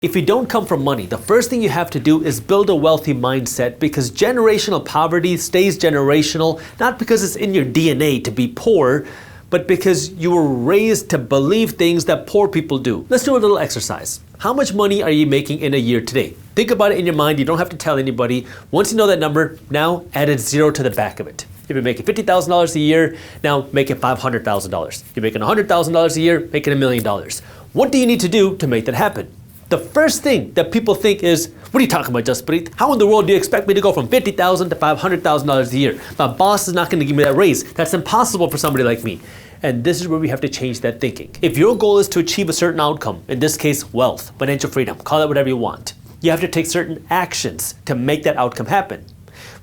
If you don't come from money, the first thing you have to do is build a wealthy mindset, because generational poverty stays generational, not because it's in your DNA to be poor, but because you were raised to believe things that poor people do. Let's do a little exercise. How much money are you making in a year today? Think about it in your mind. You don't have to tell anybody. Once you know that number, now add a zero to the back of it. If you're making $50,000 a year, now make it $500,000. You're making $100,000 a year, make it $1 million. What do you need to do to make that happen? The first thing that people think is, what are you talking about, Jaspreet? How in the world do you expect me to go from $50,000 to $500,000 a year? My boss is not going to give me that raise. That's impossible for somebody like me. And this is where we have to change that thinking. If your goal is to achieve a certain outcome, in this case, wealth, financial freedom, call it whatever you want, you have to take certain actions to make that outcome happen.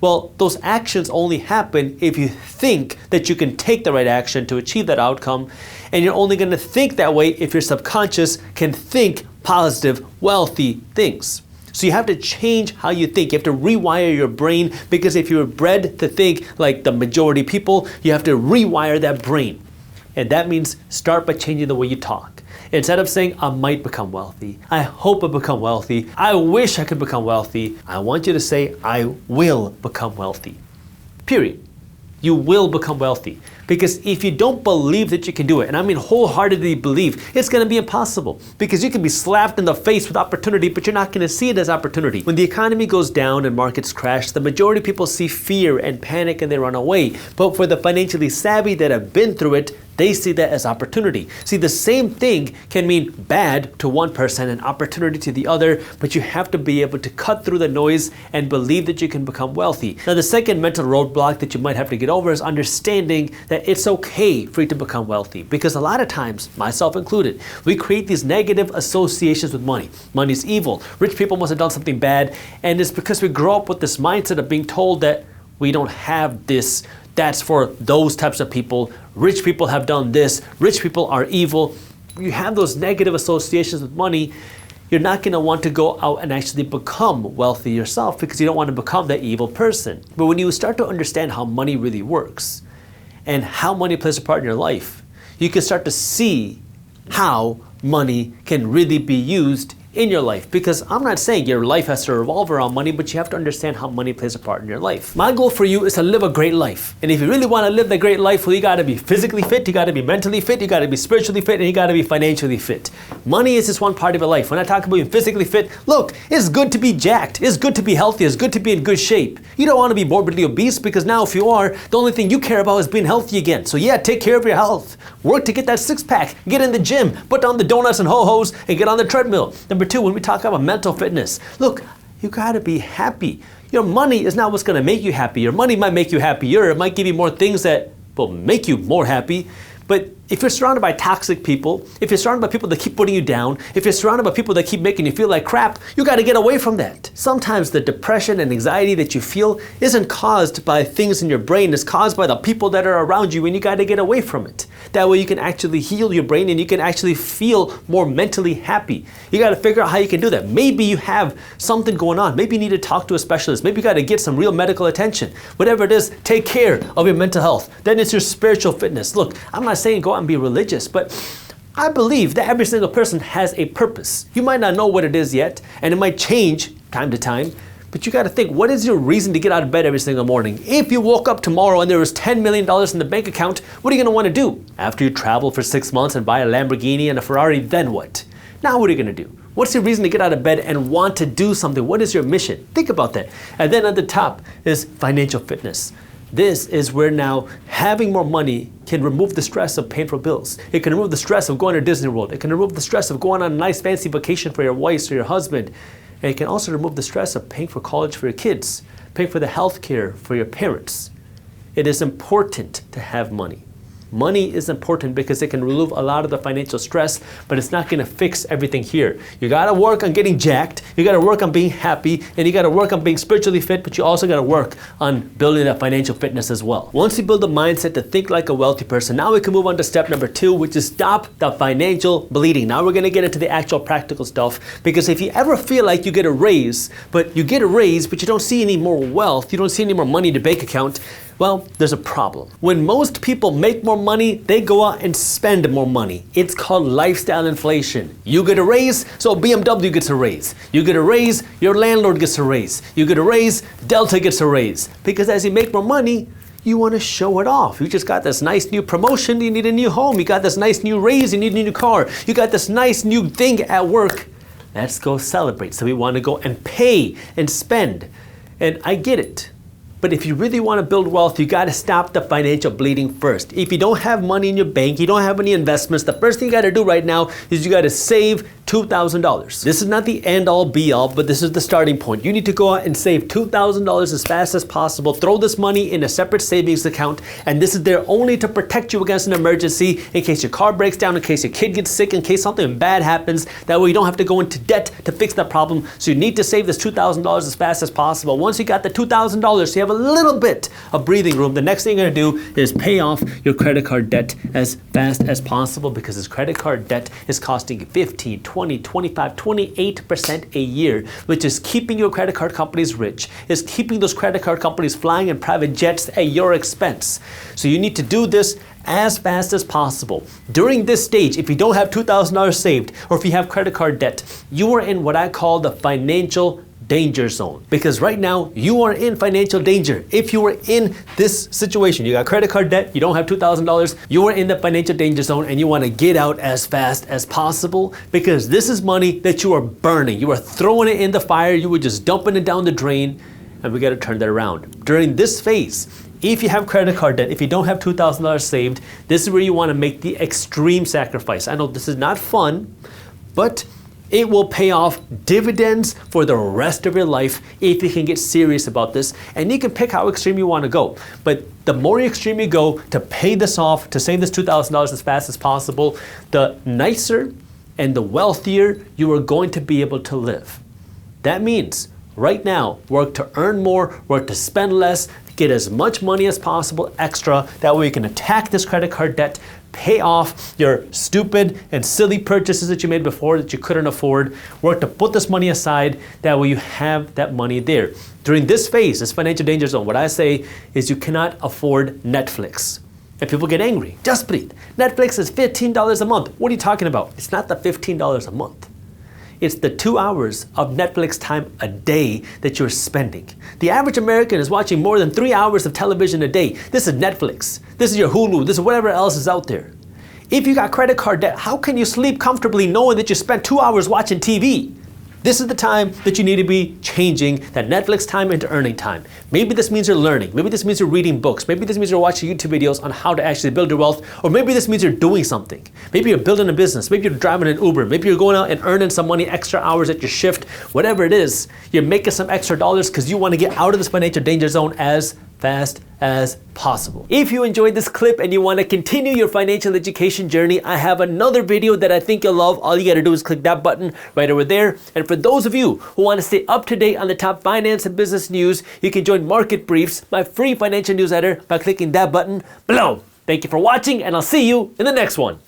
Well, those actions only happen if you think that you can take the right action to achieve that outcome, and you're only going to think that way if your subconscious can think positive, wealthy things. So you have to change how you think. You have to rewire your brain, because if you were bred to think like the majority people, you have to rewire that brain. And that means start by changing the way you talk. Instead of saying, I might become wealthy, I hope I become wealthy, I wish I could become wealthy, I want you to say, I will become wealthy. Period. You will become wealthy. Because if you don't believe that you can do it, and I mean wholeheartedly believe, it's going to be impossible. Because you can be slapped in the face with opportunity, but you're not going to see it as opportunity. When the economy goes down and markets crash, the majority of people see fear and panic and they run away. But for the financially savvy that have been through it, they see that as opportunity. See, the same thing can mean bad to one person and opportunity to the other, but you have to be able to cut through the noise and believe that you can become wealthy. Now, the second mental roadblock that you might have to get over is understanding that it's okay for you to become wealthy. Because a lot of times, myself included, we create these negative associations with money. Money's evil. Rich people must have done something bad. And it's because we grow up with this mindset of being told that we don't have this. That's for those types of people. Rich people have done this. Rich people are evil. You have those negative associations with money. You're not going to want to go out and actually become wealthy yourself, because you don't want to become that evil person. But when you start to understand how money really works and how money plays a part in your life, you can start to see how money can really be used in your life. Because I'm not saying your life has to revolve around money, but you have to understand how money plays a part in your life. My goal for you is to live a great life. And if you really want to live that great life, well, you got to be physically fit, you got to be mentally fit, you got to be spiritually fit, and you got to be financially fit. Money is just one part of your life. When I talk about being physically fit, look, it's good to be jacked. It's good to be healthy. It's good to be in good shape. You don't want to be morbidly obese, because now if you are, the only thing you care about is being healthy again. So yeah, take care of your health. Work to get that six-pack. Get in the gym. Put down the donuts and ho-hos and get on the treadmill. Number two, when we talk about mental fitness, look, you gotta be happy. Your money is not what's gonna make you happy. Your money might make you happier. It might give you more things that will make you more happy. But if you're surrounded by toxic people, if you're surrounded by people that keep putting you down, if you're surrounded by people that keep making you feel like crap, you got to get away from that. Sometimes the depression and anxiety that you feel isn't caused by things in your brain. It's caused by the people that are around you, and you got to get away from it. That way you can actually heal your brain and you can actually feel more mentally happy. You got to figure out how you can do that. Maybe you have something going on. Maybe you need to talk to a specialist. Maybe you got to get some real medical attention. Whatever it is, take care of your mental health. Then it's your spiritual fitness. Look, I'm not saying go out and be religious, but I believe that every single person has a purpose. You might not know what it is yet, and it might change time to time, but you got to think, what is your reason to get out of bed every single morning? If you woke up tomorrow and there was $10 million in the bank account, what are you going to want to do? After you travel for 6 months and buy a Lamborghini and a Ferrari, then what? Now what are you going to do? What's your reason to get out of bed and want to do something? What is your mission? Think about that. And then at the top is financial fitness. This is where now having more money can remove the stress of paying for bills. It can remove the stress of going to Disney World. It can remove the stress of going on a nice fancy vacation for your wife or your husband. And it can also remove the stress of paying for college for your kids, paying for the health care for your parents. It is important to have money. Money is important because it can remove a lot of the financial stress, but it's not going to fix everything here. You got to work on getting jacked, you got to work on being happy, and you got to work on being spiritually fit, but you also got to work on building that financial fitness as well. Once you build a mindset to think like a wealthy person, now we can move on to step number 2, which is stop the financial bleeding. Now we're going to get into the actual practical stuff, because if you ever feel like you get a raise, but you don't see any more wealth, you don't see any more money in the bank account, Well, there's a problem. When most people make more money, they go out and spend more money. It's called lifestyle inflation. You get a raise, so BMW gets a raise. You get a raise, your landlord gets a raise. You get a raise, Delta gets a raise. Because as you make more money, you want to show it off. You just got this nice new promotion, you need a new home. You got this nice new raise, you need a new car. You got this nice new thing at work. Let's go celebrate. So we want to go and pay and spend. And I get it. But if you really want to build wealth, you got to stop the financial bleeding first. If you don't have money in your bank, you don't have any investments, the first thing you got to do right now is you got to save $2,000. This is not the end all be all, but this is the starting point. You need to go out and save $2,000 as fast as possible. Throw this money in a separate savings account, and this is there only to protect you against an emergency, in case your car breaks down, in case your kid gets sick, in case something bad happens. That way you don't have to go into debt to fix that problem. So you need to save this $2,000 as fast as possible. Once you got the $2,000, you have a little bit of breathing room. The next thing you're gonna do is pay off your credit card debt as fast as possible, because this credit card debt is costing you 15, 20, 25, 28% a year, which is keeping your credit card companies rich, is keeping those credit card companies flying in private jets at your expense. So you need to do this as fast as possible. During this stage, if you don't have $2,000 saved, or if you have credit card debt, you are in what I call the financial danger zone. Because right now, you are in financial danger. If you are in this situation, you got credit card debt, you don't have $2,000, you are in the financial danger zone, and you want to get out as fast as possible, because this is money that you are burning. You are throwing it in the fire, you were just dumping it down the drain, and we got to turn that around. During this phase, if you have credit card debt, if you don't have $2,000 saved, this is where you want to make the extreme sacrifice. I know this is not fun, but it will pay off dividends for the rest of your life if you can get serious about this. And you can pick how extreme you want to go. But the more extreme you go to pay this off, to save this $2,000 as fast as possible, the nicer and the wealthier you are going to be able to live. That means right now, work to earn more, work to spend less, get as much money as possible extra. That way you can attack this credit card debt, pay off your stupid and silly purchases that you made before that you couldn't afford. Work to put this money aside. That way you have that money there. During this phase, this financial danger zone, what I say is you cannot afford Netflix. And people get angry. Jaspreet, Netflix is $15 a month. What are you talking about? It's not the $15 a month. It's the 2 hours of Netflix time a day that you're spending. The average American is watching more than 3 hours of television a day. This is Netflix. This is your Hulu. This is whatever else is out there. If you got credit card debt, how can you sleep comfortably knowing that you spent 2 hours watching TV? This is the time that you need to be changing that Netflix time into earning time. Maybe this means you're learning. Maybe this means you're reading books. Maybe this means you're watching YouTube videos on how to actually build your wealth. Or maybe this means you're doing something. Maybe you're building a business. Maybe you're driving an Uber. Maybe you're going out and earning some money, extra hours at your shift. Whatever it is, you're making some extra dollars because you want to get out of this financial danger zone as fast as possible. If you enjoyed this clip and you want to continue your financial education journey, I have another video that I think you'll love. All you got to do is click that button right over there. And for those of you who want to stay up to date on the top finance and business news, you can join Market Briefs, my free financial newsletter, by clicking that button below. Thank you for watching, and I'll see you in the next one.